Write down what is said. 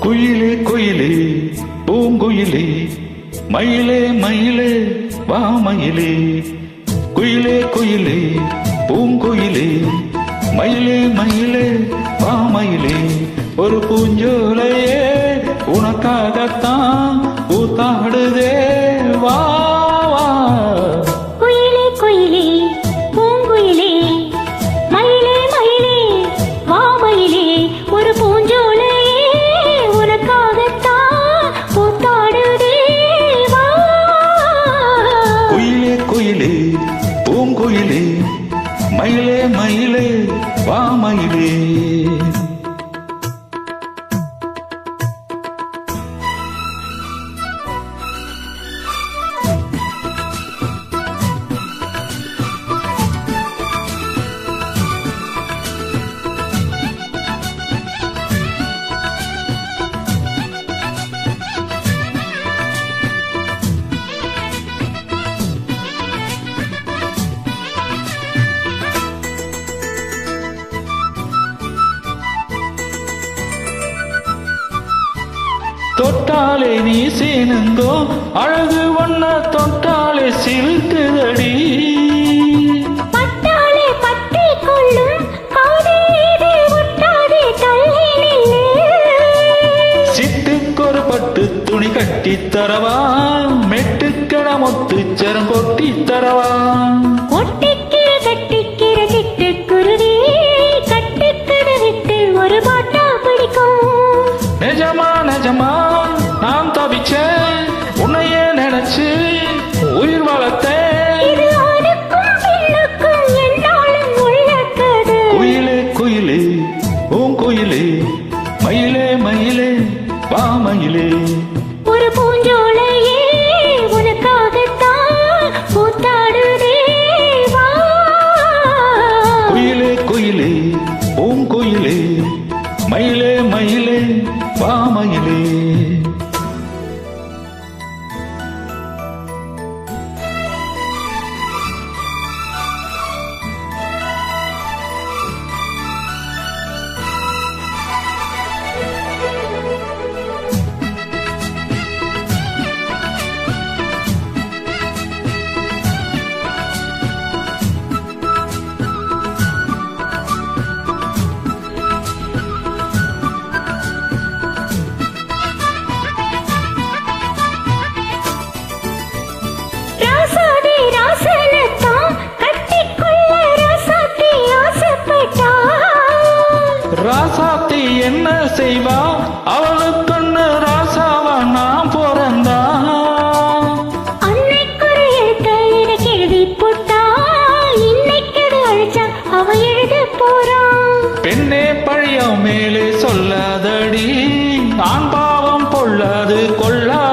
குயிலே குயிலே பூங்குயிலே மயிலே மயிலே வா மயிலே. குயிலே குயிலே பூங்குயிலே மயிலே மயிலே வா மயிலே. ஒரு பூஞ்சோலையே உனக்காகத்தான் கூத்தாடுதே வா வா. குயிலே குயிலே பூங்குயிலே மயிலே மயிலே வா மயிலே. ஒரு பூஞ்சோலையே உனக்காகத்தான் கூத்தாடுதே வா. குயிலே குயிலே பூங்குயிலே மயிலே மயிலே வா மயிலே. தொட்டாலே நீ சீனுங்கோ அழகு ஒன்ன தொட்டாலே சிலுக்குதடி. பட்டாலே பற்றி கொள்ளும் காதேது ஒட்டாதே தள்ளி நில்லு. சிட்டுக்கொரு பட்டு துணி கட்டி தரவா மெட்டுக்கட முத்துச்சரம் கொட்டி தரவா. ஒட்டிக்கிற கட்டிக்கிற சிட்டுக்குருவி கட்டுக்கட விட்டு ஒரு பாட்டா பிடிக்கும். நிஜமா நிஜமா நான் தவிச்சேன் உன்னையே நினைச்சு உயிர் வளர்த்தேன். இது ஆணுக்கும் பெண்ணுக்கும் என்னாலும் உள்ள கதை. குயிலே குயிலே பூங்குயிலே மயிலே மயிலே வா மயிலே. ஒரு பூஞ்சோலையே உனக்காகத்தான் கூத்தாடுதே வா. குயிலே குயிலே பூங்குயிலே மயிலே மயிலே வா மயிலே. ராசாதே ராசனத்தான் கட்டிக்கொள்ள ராசாத்தி ஆசைப்பட்டா. ராசாத்தி என்ன செய்வா அவளுக்குன்னு ராசாவா நான் பிறந்தா. அன்னைக்குறை எழுத்த எனக்கு எழுதி போட்டா இன்னைக்கு அழிச்சா அவ எழுத போறான். பெண்ணே பழைய மேலே சொல்லாதடி ஆண் பாவம் பொல்லாது கொள்ளா